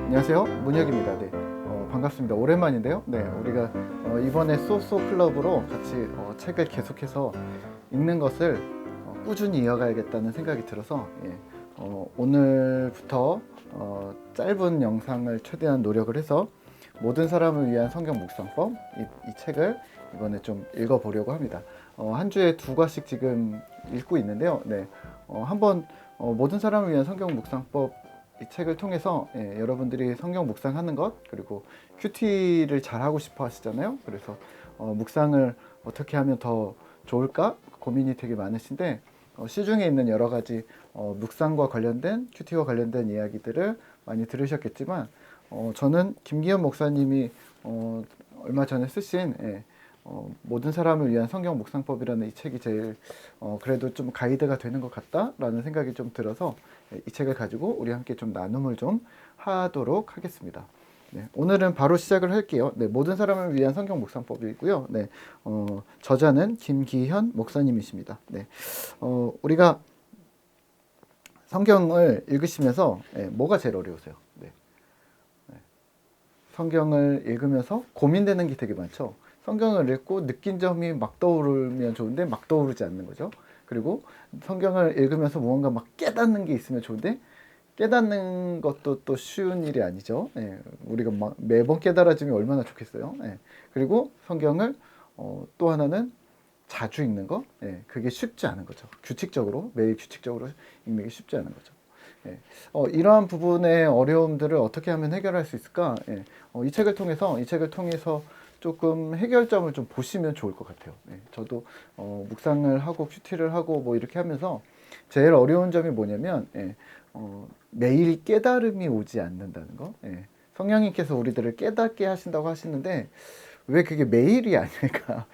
안녕하세요, 문혁입니다. 네, 반갑습니다. 오랜만인데요. 네, 우리가 이번에 소소 클럽으로 같이 책을 계속해서 읽는 것을 꾸준히 이어가야겠다는 생각이 들어서 오늘부터 짧은 영상을 최대한 노력을 해서 모든 사람을 위한 성경 묵상법 이 책을 이번에 좀 읽어보려고 합니다. 한 주에 2과씩 지금 읽고 있는데요. 네, 한번 모든 사람을 위한 성경 묵상법 이 책을 통해서 여러분들이 성경 묵상하는 것, 그리고 큐티를 잘 하고 싶어 하시잖아요. 그래서 묵상을 어떻게 하면 더 좋을까 고민이 되게 많으신데, 시중에 있는 여러 가지 묵상과 관련된, 큐티와 관련된 이야기들을 많이 들으셨겠지만, 저는 김기현 목사님이 얼마 전에 쓰신 모든 사람을 위한 성경 묵상법이라는 이 책이 제일 그래도 좀 가이드가 되는 것 같다라는 생각이 좀 들어서 이 책을 가지고 우리 함께 좀 나눔을 좀 하도록 하겠습니다. 네, 오늘은 바로 시작을 할게요. 네, 모든 사람을 위한 성경 묵상법이고요. 네, 저자는 김기현 목사님이십니다. 네, 우리가 성경을 읽으시면서 뭐가 제일 어려우세요? 네, 성경을 읽으면서 고민되는 게 되게 많죠. 성경을 읽고 느낀 점이 막 떠오르면 좋은데 막 떠오르지 않는 거죠. 그리고 성경을 읽으면서 무언가 막 깨닫는 게 있으면 좋은데 깨닫는 것도 또 쉬운 일이 아니죠. 우리가 막 매번 깨달아지면 얼마나 좋겠어요. 그리고 성경을 또 하나는 자주 읽는 거, 그게 쉽지 않은 거죠. 규칙적으로, 매일 규칙적으로 읽는 게 쉽지 않은 거죠. 이러한 부분의 어려움들을 어떻게 하면 해결할 수 있을까? 이 책을 통해서 조금 해결점을 좀 보시면 좋을 것 같아요. 저도 묵상을 하고 큐티를 하고 뭐 이렇게 하면서 제일 어려운 점이 뭐냐면 매일 깨달음이 오지 않는다는 거. 성령님께서 우리들을 깨닫게 하신다고 하시는데 왜 그게 매일이 아닐까?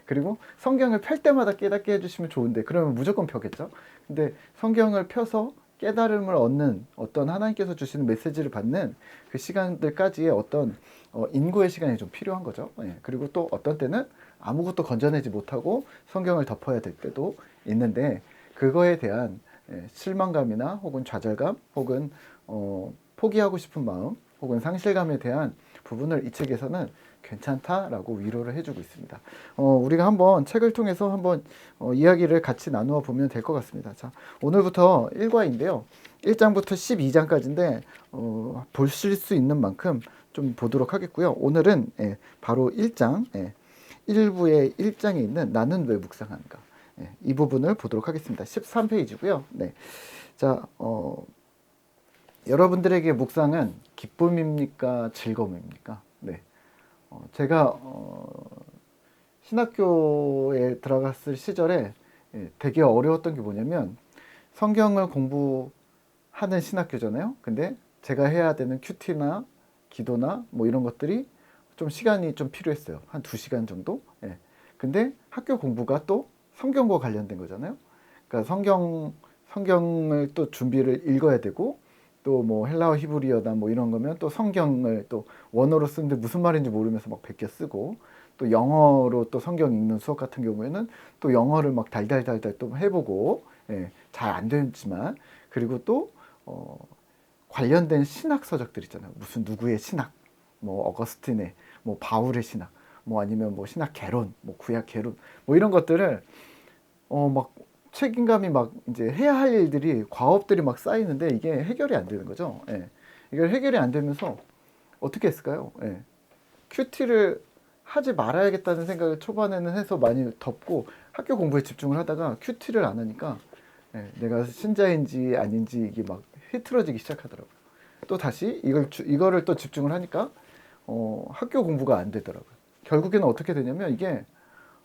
그리고 성경을 펼 때마다 깨닫게 해주시면 좋은데 그러면 무조건 펴겠죠? 근데 성경을 펴서 깨달음을 얻는 어떤 하나님께서 주시는 메시지를 받는 그 시간들까지의 어떤 인고의 시간이 좀 필요한 거죠. 그리고 또 어떤 때는 아무것도 건져내지 못하고 성경을 덮어야 될 때도 있는데 그거에 대한 실망감이나 혹은 좌절감 혹은 포기하고 싶은 마음 혹은 상실감에 대한 부분을 이 책에서는 괜찮다라고 위로를 해주고 있습니다. 우리가 한번 책을 통해서 한번 이야기를 같이 나누어 보면 될 것 같습니다. 자, 오늘부터 1과인데요. 1장부터 12장까지인데 보실 수 있는 만큼 좀 보도록 하겠고요. 오늘은 바로 1장, 1부의 1장에 있는 나는 왜 묵상하는가, 이 부분을 보도록 하겠습니다. 13페이지고요. 네. 자, 여러분들에게 묵상은 기쁨입니까? 즐거움입니까? 네. 제가 신학교에 들어갔을 시절에 되게 어려웠던 게 뭐냐면 성경을 공부하는 신학교잖아요. 근데 제가 해야 되는 큐티나 기도나 뭐 이런 것들이 좀 시간이 좀 필요했어요. 한 2시간 정도. 근데 학교 공부가 또 성경과 관련된 거잖아요. 그러니까 성경을 또 준비를 읽어야 되고 또 뭐 헬라어 히브리어다 뭐 이런 거면 또 성경을 또 원어로 쓰는데 무슨 말인지 모르면서 막 베껴 쓰고 또 영어로 또 성경 읽는 수업 같은 경우에는 또 영어를 막 달달달달 또 해보고 잘 안 되지만 그리고 또 관련된 신학 서적들 있잖아요. 무슨 누구의 신학, 뭐 어거스틴의, 뭐 바울의 신학, 뭐 아니면 뭐 신학 개론, 뭐 구약 개론, 뭐 이런 것들을 막 책임감이 막 이제 해야 할 일들이 과업들이 막 쌓이는데 이게 해결이 안 되는 거죠. 이걸 해결이 안 되면서 어떻게 했을까요? 큐티를 하지 말아야겠다는 생각을 초반에는 해서 많이 덮고 학교 공부에 집중을 하다가 큐티를 안 하니까 내가 신자인지 아닌지 이게 막 흐트러지기 시작하더라고요. 또 다시 이거를 또 집중을 하니까 학교 공부가 안 되더라고요. 결국에는 어떻게 되냐면 이게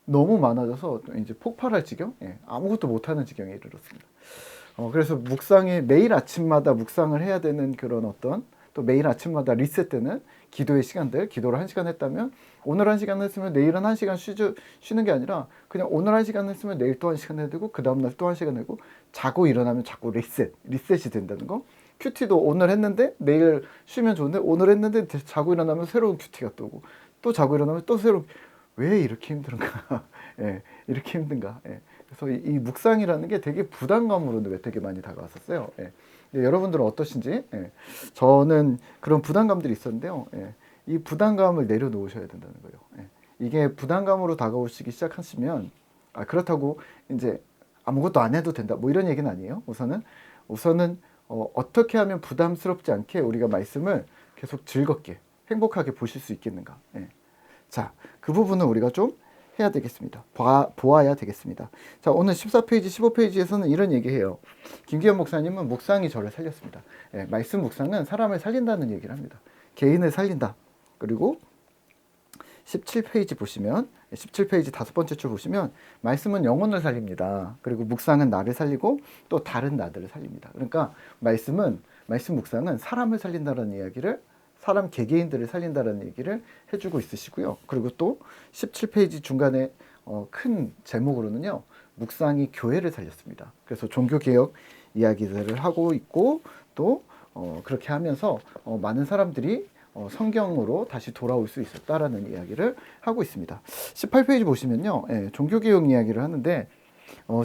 너무 많아져서 이제 폭발할 지경, 아무것도 못하는 지경에 이르렀습니다. 그래서 묵상이 매일 아침마다 묵상을 해야 되는 그런 어떤 또 매일 아침마다 리셋되는 기도의 시간들, 기도를 1시간 했다면 오늘 1시간 했으면 내일은 1시간 쉬는 게 아니라 그냥 오늘 1시간 했으면 내일 또 1시간 해야 되고 그 다음날 또 1시간 하고 자고 일어나면 자꾸 리셋이 된다는 거. 큐티도 오늘 했는데 내일 쉬면 좋은데 오늘 했는데 자고 일어나면 새로운 큐티가 또 오고 또 자고 일어나면 또 새로운 왜 이렇게 힘든가? 이렇게 힘든가? 그래서 이 묵상이라는 게 되게 부담감으로 되게 많이 다가왔었어요. 네, 여러분들은 어떠신지? 예, 저는 그런 부담감들이 있었는데요. 예, 이 부담감을 내려놓으셔야 된다는 거예요. 예, 이게 부담감으로 다가오시기 시작하시면 그렇다고 이제 아무것도 안 해도 된다. 뭐 이런 얘기는 아니에요. 우선은 어떻게 하면 부담스럽지 않게 우리가 말씀을 계속 즐겁게 행복하게 보실 수 있겠는가. 예. 자, 그 부분은 우리가 좀 해야 되겠습니다. 보아야 되겠습니다. 자, 오늘 14페이지, 15페이지에서는 이런 얘기해요. 김기현 목사님은 묵상이 저를 살렸습니다. 예, 말씀 묵상은 사람을 살린다는 얘기를 합니다. 개인을 살린다. 그리고 17페이지 보시면 17페이지 다섯 번째 줄 보시면 말씀은 영혼을 살립니다. 그리고 묵상은 나를 살리고 또 다른 나들을 살립니다. 그러니까 말씀 묵상은 사람을 살린다는 이야기를 사람 개개인들을 살린다는 얘기를 해주고 있으시고요. 그리고 또 17페이지 중간에 큰 제목으로는요. 묵상이 교회를 살렸습니다. 그래서 종교개혁 이야기들을 하고 있고 또 그렇게 하면서 많은 사람들이 성경으로 다시 돌아올 수 있었다라는 이야기를 하고 있습니다. 18페이지 보시면요. 예, 종교개혁 이야기를 하는데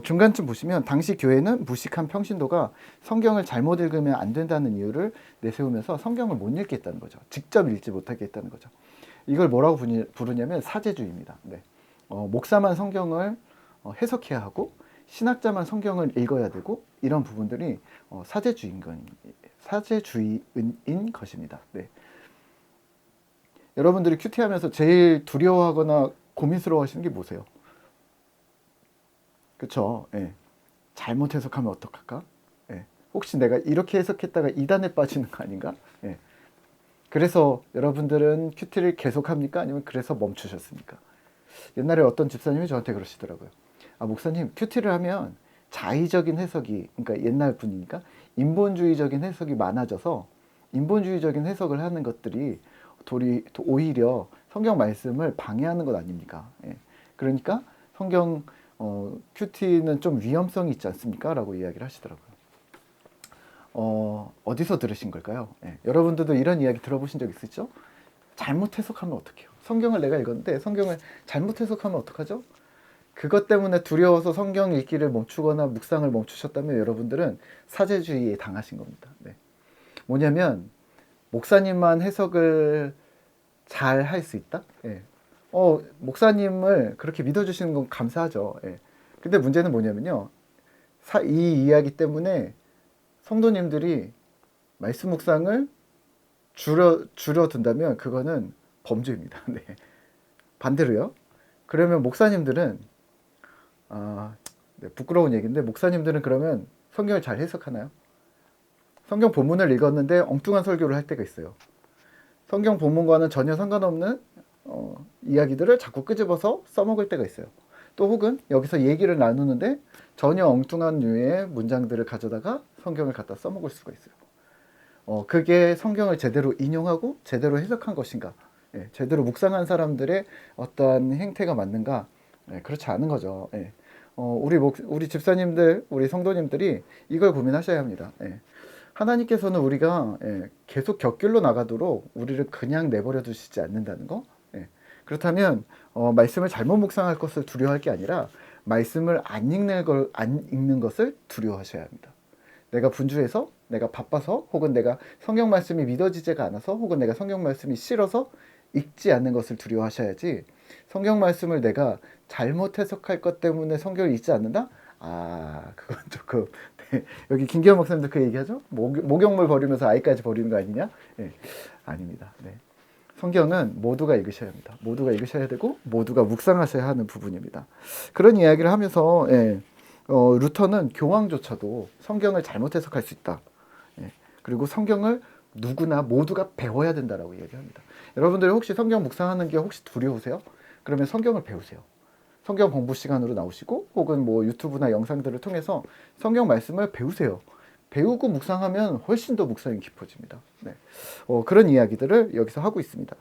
중간쯤 보시면 당시 교회는 무식한 평신도가 성경을 잘못 읽으면 안 된다는 이유를 내세우면서 성경을 못 읽겠다는 거죠. 직접 읽지 못하겠다는 거죠. 이걸 뭐라고 부르냐면 사제주의입니다. 네. 목사만 성경을 해석해야 하고 신학자만 성경을 읽어야 되고 이런 부분들이 사제주의인 것입니다. 네. 여러분들이 큐티하면서 제일 두려워하거나 고민스러워하시는 게 뭐세요? 그렇죠. 예. 잘못 해석하면 어떡할까? 예. 혹시 내가 이렇게 해석했다가 이단에 빠지는 거 아닌가? 예. 그래서 여러분들은 큐티를 계속합니까? 아니면 그래서 멈추셨습니까? 옛날에 어떤 집사님이 저한테 그러시더라고요. 목사님, 큐티를 하면 자의적인 해석이, 그러니까 옛날 분이니까 인본주의적인 해석이 많아져서 인본주의적인 해석을 하는 것들이 오히려 성경 말씀을 방해하는 것 아닙니까? 예. 그러니까 성경 큐티는 좀 위험성이 있지 않습니까? 라고 이야기를 하시더라고요. 어디서 들으신 걸까요? 예. 여러분들도 이런 이야기 들어보신 적 있으시죠? 잘못 해석하면 어떡해요? 성경을 내가 읽었는데 성경을 잘못 해석하면 어떡하죠? 그것 때문에 두려워서 성경 읽기를 멈추거나 묵상을 멈추셨다면 여러분들은 사제주의에 당하신 겁니다. 네. 뭐냐면 목사님만 해석을 잘 할 수 있다? 예. 목사님을 그렇게 믿어주시는 건 감사하죠. 예. 근데 문제는 뭐냐면요. 이 이야기 때문에 성도님들이 말씀 묵상을 줄여둔다면 그거는 범죄입니다. 네. 반대로요. 그러면 목사님들은 네, 부끄러운 얘기인데 목사님들은 그러면 성경을 잘 해석하나요? 성경 본문을 읽었는데 엉뚱한 설교를 할 때가 있어요. 성경 본문과는 전혀 상관없는 이야기들을 자꾸 끄집어서 써먹을 때가 있어요. 또 혹은 여기서 얘기를 나누는데 전혀 엉뚱한 류의 문장들을 가져다가 성경을 갖다 써먹을 수가 있어요. 그게 성경을 제대로 인용하고 제대로 해석한 것인가? 예, 제대로 묵상한 사람들의 어떠한 행태가 맞는가? 예, 그렇지 않은 거죠. 예. 우리 집사님들, 우리 성도님들이 이걸 고민하셔야 합니다. 예. 하나님께서는 우리가 계속 곁길로 나가도록 우리를 그냥 내버려 두시지 않는다는 거. 예. 그렇다면 말씀을 잘못 묵상할 것을 두려워할 게 아니라 말씀을 안 읽는 것을 두려워하셔야 합니다. 내가 분주해서, 내가 바빠서, 혹은 내가 성경 말씀이 믿어지지가 않아서, 혹은 내가 성경 말씀이 싫어서 읽지 않는 것을 두려워하셔야지. 성경 말씀을 내가 잘못 해석할 것 때문에 성경을 읽지 않는다? 그건 조금 여기 김기현 목사님도 그 얘기하죠? 목욕물 버리면서 아이까지 버리는 거 아니냐? 네, 아닙니다. 네. 성경은 모두가 읽으셔야 합니다. 모두가 읽으셔야 되고 모두가 묵상하셔야 하는 부분입니다. 그런 이야기를 하면서 루터는 교황조차도 성경을 잘못 해석할 수 있다. 그리고 성경을 누구나 모두가 배워야 된다라고 이야기합니다. 여러분들이 혹시 성경 묵상하는 게 혹시 두려우세요? 그러면 성경을 배우세요. 성경 공부 시간으로 나오시고 혹은 뭐 유튜브나 영상들을 통해서 성경 말씀을 배우세요. 배우고 묵상하면 훨씬 더 묵상이 깊어집니다. 네. 그런 이야기들을 여기서 하고 있습니다.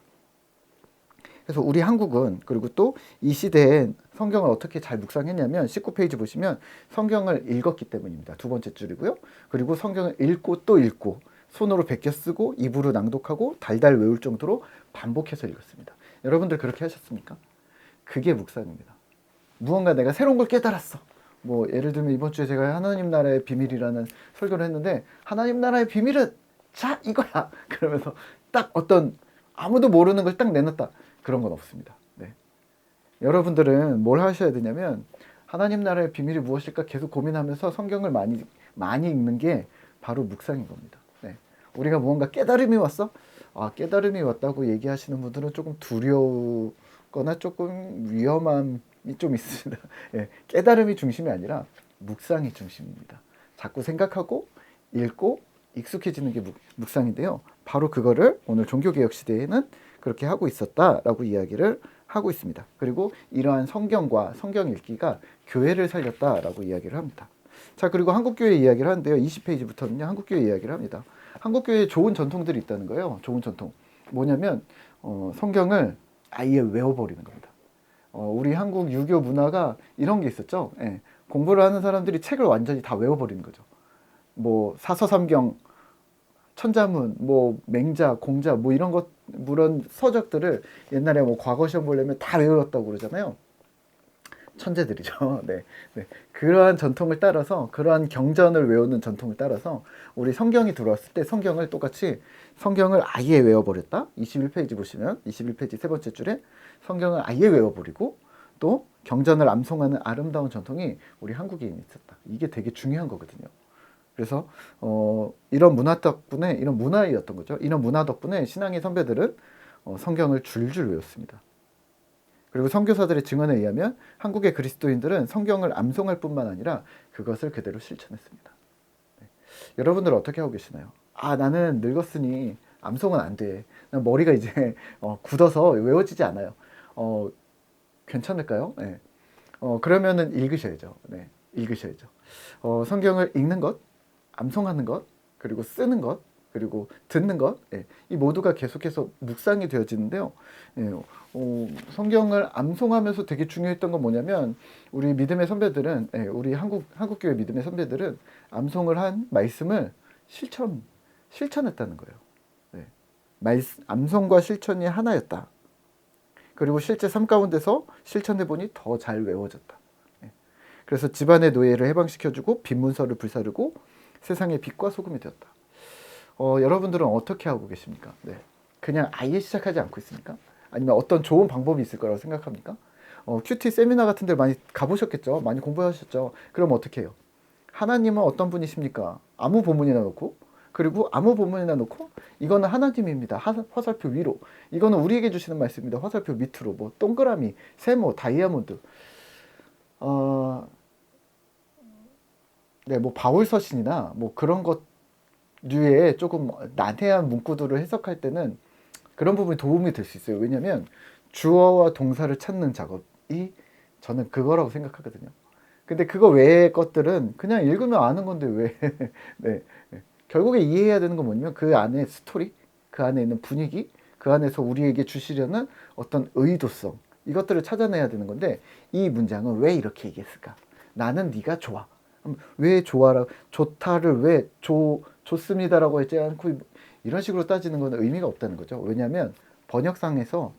그래서 우리 한국은 그리고 또 이 시대에 성경을 어떻게 잘 묵상했냐면 19페이지 보시면 성경을 읽었기 때문입니다. 두 번째 줄이고요. 그리고 성경을 읽고 또 읽고 손으로 베껴 쓰고 입으로 낭독하고 달달 외울 정도로 반복해서 읽었습니다. 여러분들 그렇게 하셨습니까? 그게 묵상입니다. 무언가 내가 새로운 걸 깨달았어. 뭐 예를 들면 이번 주에 제가 하나님 나라의 비밀이라는 설교를 했는데 하나님 나라의 비밀은 자 이거야 그러면서 딱 어떤 아무도 모르는 걸 딱 내놨다 그런 건 없습니다. 네. 여러분들은 뭘 하셔야 되냐면 하나님 나라의 비밀이 무엇일까 계속 고민하면서 성경을 많이 읽는 게 바로 묵상인 겁니다. 네. 우리가 무언가 깨달음이 왔어? 아, 깨달음이 왔다고 얘기하시는 분들은 조금 두려우거나 조금 위험함이 좀 있습니다. 예, 깨달음이 중심이 아니라 묵상이 중심입니다. 자꾸 생각하고 읽고 익숙해지는 게 묵상인데요. 바로 그거를 오늘 종교개혁 시대에는 그렇게 하고 있었다라고 이야기를 하고 있습니다. 그리고 이러한 성경과 성경 읽기가 교회를 살렸다라고 이야기를 합니다. 자, 그리고 한국교회 이야기를 하는데요. 20페이지부터는요. 한국교회 이야기를 합니다. 한국교회에 좋은 전통들이 있다는 거예요. 좋은 전통. 뭐냐면 성경을 아예 외워버리는 겁니다. 우리 한국 유교 문화가 이런 게 있었죠. 예, 공부를 하는 사람들이 책을 완전히 다 외워버리는 거죠. 뭐 사서삼경, 천자문, 뭐 맹자, 공자, 뭐 이런 것, 물론 서적들을 옛날에 뭐 과거 시험 보려면 다 외웠다고 그러잖아요. 천재들이죠. 네, 네. 그러한 전통을 따라서, 그러한 경전을 외우는 전통을 따라서 우리 성경이 들어왔을 때 성경을 똑같이 성경을 아예 외워버렸다. 21페이지 보시면 21페이지 세 번째 줄에 성경을 아예 외워버리고 또 경전을 암송하는 아름다운 전통이 우리 한국에 있었다. 이게 되게 중요한 거거든요. 그래서 이런 문화 덕분에 이런 문화였던 거죠. 이런 문화 덕분에 신앙의 선배들은 성경을 줄줄 외웠습니다. 그리고 선교사들의 증언에 의하면 한국의 그리스도인들은 성경을 암송할 뿐만 아니라 그것을 그대로 실천했습니다. 네. 여러분들은 어떻게 하고 계시나요? 아, 나는 늙었으니 암송은 안 돼. 난 머리가 이제 굳어서 외워지지 않아요. 괜찮을까요? 네. 그러면은 읽으셔야죠. 네, 읽으셔야죠. 성경을 읽는 것, 암송하는 것, 그리고 쓰는 것, 그리고 듣는 것, 예, 이 모두가 계속해서 묵상이 되어지는데요. 예, 성경을 암송하면서 되게 중요했던 건 뭐냐면 우리 믿음의 선배들은, 예, 우리 한국교회 믿음의 선배들은 암송을 한 말씀을 실천했다는 거예요. 예, 암송과 실천이 하나였다. 그리고 실제 삶 가운데서 실천해 보니 더 잘 외워졌다. 예, 그래서 집안의 노예를 해방시켜주고 빈문서를 불사르고 세상의 빛과 소금이 되었다. 여러분들은 어떻게 하고 계십니까? 네. 그냥 아예 시작하지 않고 있습니까? 아니면 어떤 좋은 방법이 있을 거라고 생각합니까? 큐티 세미나 같은 데 많이 가보셨겠죠? 많이 공부하셨죠? 그럼 어떻게 해요? 하나님은 어떤 분이십니까? 아무 본문이나 놓고, 그리고 아무 본문이나 놓고 이거는 하나님입니다. 화살표 위로. 이거는 우리에게 주시는 말씀입니다. 화살표 밑으로. 뭐 동그라미, 세모, 다이아몬드. 네, 뭐 바울 서신이나 뭐 그런 것 류의 조금 난해한 문구들을 해석할 때는 그런 부분이 도움이 될 수 있어요. 왜냐하면 주어와 동사를 찾는 작업이 저는 그거라고 생각하거든요. 근데 그거 외의 것들은 그냥 읽으면 아는 건데 왜 네. 결국에 이해해야 되는 건 뭐냐면 그 안에 스토리, 그 안에 있는 분위기, 그 안에서 우리에게 주시려는 어떤 의도성 이것들을 찾아내야 되는 건데 이 문장은 왜 이렇게 얘기했을까? 나는 네가 좋아. 왜 좋아라 좋다를 왜 좋습니다라고 하지 않고 이런 식으로 따지는 건 의미가 없다는 거죠. 왜냐하면 번역상에서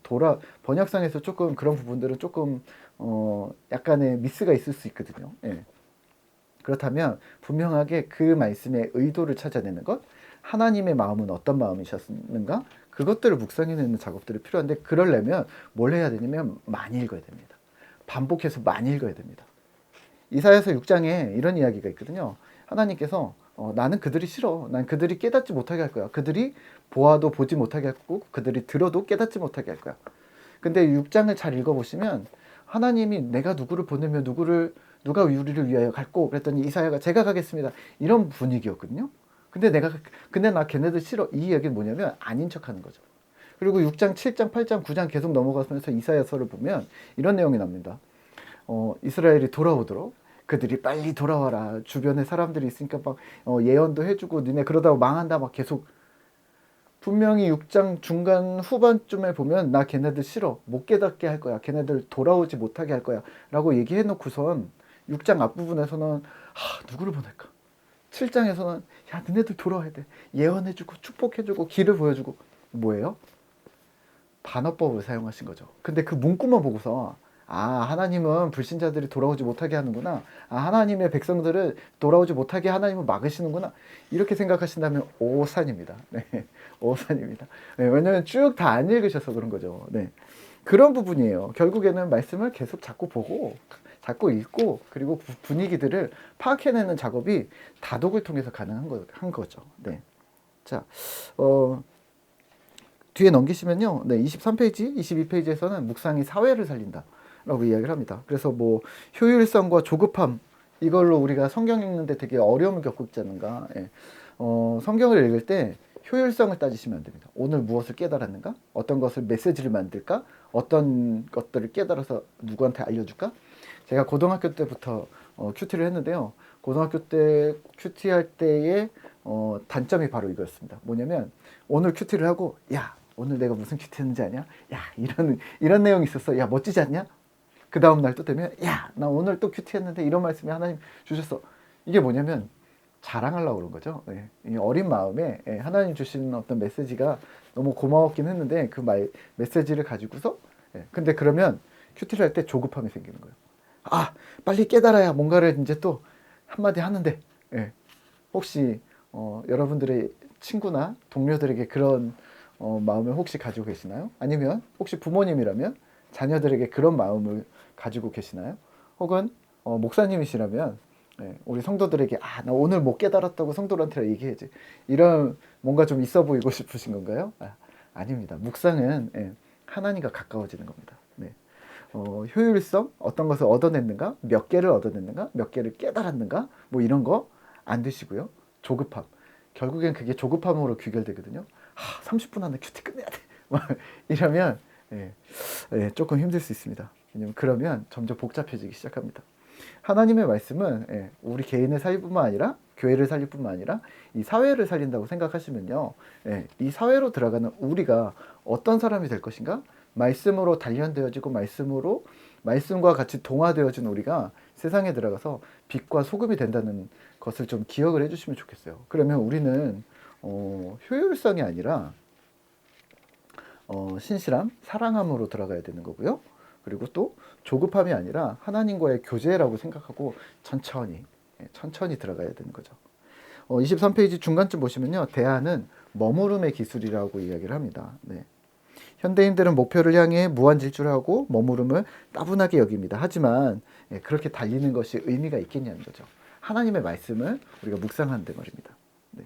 조금 그런 부분들은 조금 약간의 미스가 있을 수 있거든요. 예. 그렇다면 분명하게 그 말씀의 의도를 찾아내는 것, 하나님의 마음은 어떤 마음이셨는가, 그것들을 묵상해내는 작업들이 필요한데 그러려면 뭘 해야 되냐면 많이 읽어야 됩니다. 반복해서 많이 읽어야 됩니다. 이사야서 6장에 이런 이야기가 있거든요. 하나님께서 나는 그들이 싫어. 난 그들이 깨닫지 못하게 할 거야. 그들이 보아도 보지 못하게 할 거고 그들이 들어도 깨닫지 못하게 할 거야. 근데 6장을 잘 읽어보시면 하나님이 내가 누구를 보내며 누가 우리를 위하여 갈고 그랬더니 이사야가 제가 가겠습니다. 이런 분위기였거든요. 근데 나 걔네들 싫어. 이 이야기는 뭐냐면 아닌 척하는 거죠. 그리고 6장, 7장, 8장, 9장 계속 넘어가면서 이사야서를 보면 이런 내용이 납니다. 이스라엘이 돌아오도록 그들이 빨리 돌아와라. 주변에 사람들이 있으니까 막 예언도 해주고 니네 그러다가 망한다 막 계속 분명히 6장 중간 후반쯤에 보면 나 걔네들 싫어. 못 깨닫게 할 거야. 걔네들 돌아오지 못하게 할 거야. 라고 얘기해놓고선 6장 앞부분에서는 누구를 보낼까? 7장에서는 야 너네들 돌아와야 돼. 예언해주고 축복해주고 길을 보여주고 뭐예요? 반어법을 사용하신 거죠. 근데 그 문구만 보고서 아, 하나님은 불신자들이 돌아오지 못하게 하는구나. 아, 하나님의 백성들을 돌아오지 못하게 하나님은 막으시는구나. 이렇게 생각하신다면 오산입니다. 네, 오산입니다. 네, 왜냐하면 쭉 다 안 읽으셔서 그런 거죠. 네, 그런 부분이에요. 결국에는 말씀을 계속 자꾸 보고, 자꾸 읽고, 그리고 분위기들을 파악해내는 작업이 다독을 통해서 가능한 한 거죠. 네, 자, 뒤에 넘기시면요. 네, 23페이지, 22페이지에서는 묵상이 사회를 살린다. 라고 이야기를 합니다. 그래서 뭐 효율성과 조급함 이걸로 우리가 성경 읽는데 되게 어려움을 겪고 있지 않는가. 예. 성경을 읽을 때 효율성을 따지시면 안 됩니다. 오늘 무엇을 깨달았는가? 어떤 것을 메시지를 만들까? 어떤 것들을 깨달아서 누구한테 알려줄까? 제가 고등학교 때부터 큐티를 했는데요. 고등학교 때 큐티할 때의 단점이 바로 이거였습니다. 뭐냐면 오늘 큐티를 하고 야 오늘 내가 무슨 큐티 했는지 아냐? 야 이런 내용이 있었어. 야 멋지지 않냐? 그 다음 날 또 되면 야 나 오늘 또 큐티 했는데 이런 말씀이 하나님 주셨어. 이게 뭐냐면 자랑하려고 그런 거죠. 예. 이 어린 마음에 하나님 주시는 어떤 메시지가 너무 고마웠긴 했는데 그 메시지를 가지고서 근데 그러면 큐티를 할 때 조급함이 생기는 거예요. 아 빨리 깨달아야 뭔가를 이제 또 한마디 하는데 혹시 여러분들의 친구나 동료들에게 그런 마음을 혹시 가지고 계시나요? 아니면 혹시 부모님이라면 자녀들에게 그런 마음을 가지고 계시나요? 혹은 목사님이시라면 우리 성도들에게 나 오늘 못 깨달았다고 성도한테 얘기해야지. 이런 뭔가 좀 있어 보이고 싶으신 건가요? 아닙니다. 묵상은 하나님과 가까워지는 겁니다. 네. 효율성, 어떤 것을 얻어냈는가, 몇 개를 얻어냈는가, 몇 개를 깨달았는가, 뭐 이런 거 안 드시고요. 조급함. 결국엔 그게 조급함으로 귀결되거든요. 30분 안에 큐티 끝내야 돼. 이러면 조금 힘들 수 있습니다. 왜냐면 그러면 점점 복잡해지기 시작합니다. 하나님의 말씀은 우리 개인을 살릴 뿐만 아니라 교회를 살릴 뿐만 아니라 이 사회를 살린다고 생각하시면요. 이 사회로 들어가는 우리가 어떤 사람이 될 것인가? 말씀으로 단련되어지고 말씀과 같이 동화되어진 우리가 세상에 들어가서 빛과 소금이 된다는 것을 좀 기억을 해주시면 좋겠어요. 그러면 우리는 효율성이 아니라 신실함, 사랑함으로 들어가야 되는 거고요. 그리고 또 조급함이 아니라 하나님과의 교제라고 생각하고 천천히 들어가야 되는 거죠. 23페이지 중간쯤 보시면요. 대안은 머무름의 기술이라고 이야기를 합니다. 네. 현대인들은 목표를 향해 무한질주하고 머무름을 따분하게 여깁니다. 하지만 그렇게 달리는 것이 의미가 있겠냐는 거죠. 하나님의 말씀을 우리가 묵상하는데 말입니다. 네.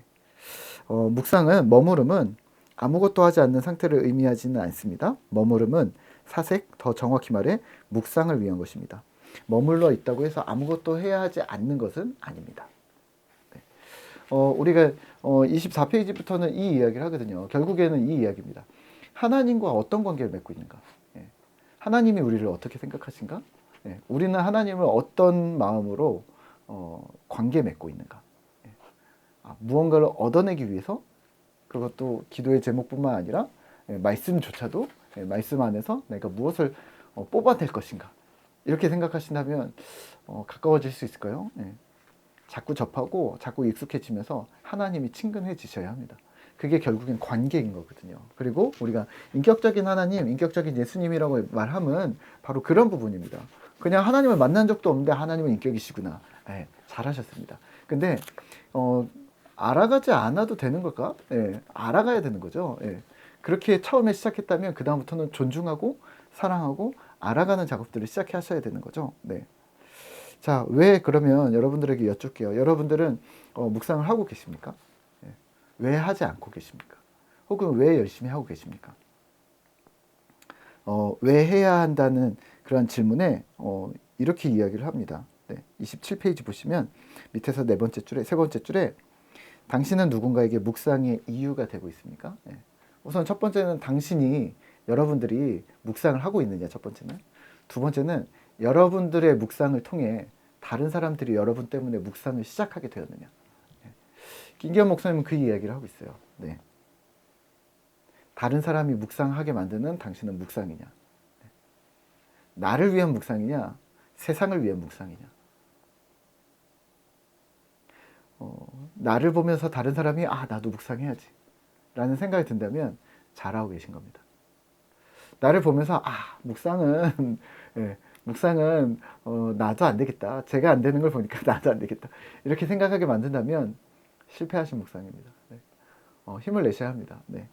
머무름은 아무것도 하지 않는 상태를 의미하지는 않습니다. 머무름은 사색, 더 정확히 말해 묵상을 위한 것입니다. 머물러 있다고 해서 아무것도 해야 하지 않는 것은 아닙니다. 네. 우리가 24페이지부터는 이 이야기를 하거든요. 결국에는 이 이야기입니다. 하나님과 어떤 관계를 맺고 있는가? 하나님이 우리를 어떻게 생각하신가? 우리는 하나님을 어떤 마음으로 관계 맺고 있는가? 무언가를 얻어내기 위해서 그것도 기도의 제목뿐만 아니라 말씀조차도 말씀 안에서 내가 무엇을 뽑아낼 것인가 이렇게 생각하신다면 가까워질 수 있을까요? 자꾸 접하고 자꾸 익숙해지면서 하나님이 친근해지셔야 합니다. 그게 결국엔 관계인 거거든요. 그리고 우리가 인격적인 하나님, 인격적인 예수님이라고 말하면 바로 그런 부분입니다. 그냥 하나님을 만난 적도 없는데 하나님은 인격이시구나. 잘하셨습니다. 근데 알아가지 않아도 되는 걸까? 알아가야 되는 거죠. 그렇게 처음에 시작했다면 그 다음부터는 존중하고 사랑하고 알아가는 작업들을 시작하셔야 되는 거죠. 네. 자, 왜 그러면 여러분들에게 여쭐게요. 여러분들은 묵상을 하고 계십니까? 왜 하지 않고 계십니까? 혹은 왜 열심히 하고 계십니까? 왜 해야 한다는 그런 질문에 이렇게 이야기를 합니다. 네, 27페이지 보시면 밑에서 세 번째 줄에 당신은 누군가에게 묵상의 이유가 되고 있습니까? 우선 첫 번째는 여러분들이 묵상을 하고 있느냐, 첫 번째는. 두 번째는 여러분들의 묵상을 통해 다른 사람들이 여러분 때문에 묵상을 시작하게 되었느냐. 김기현 목사님은 그 이야기를 하고 있어요. 네. 다른 사람이 묵상하게 만드는 당신은 묵상이냐. 나를 위한 묵상이냐, 세상을 위한 묵상이냐. 나를 보면서 다른 사람이 나도 묵상해야지 라는 생각이 든다면 잘하고 계신 겁니다. 나를 보면서 묵상은 묵상은 나도 안 되겠다. 제가 안 되는 걸 보니까 나도 안 되겠다. 이렇게 생각하게 만든다면 실패하신 묵상입니다. 네. 힘을 내셔야 합니다. 네.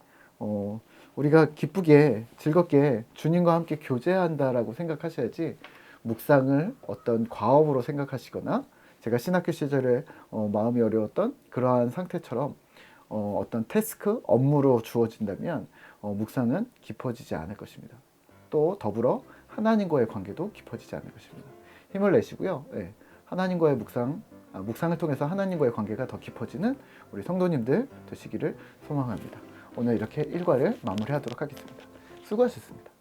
우리가 기쁘게 즐겁게 주님과 함께 교제한다라고 생각하셔야지 묵상을 어떤 과업으로 생각하시거나 제가 신학교 시절에 마음이 어려웠던 그러한 상태처럼 어떤 태스크, 업무로 주어진다면 묵상은 깊어지지 않을 것입니다. 또 더불어 하나님과의 관계도 깊어지지 않을 것입니다. 힘을 내시고요. 네. 하나님과의 묵상을 통해서 하나님과의 관계가 더 깊어지는 우리 성도님들 되시기를 소망합니다. 오늘 이렇게 일과를 마무리하도록 하겠습니다. 수고하셨습니다.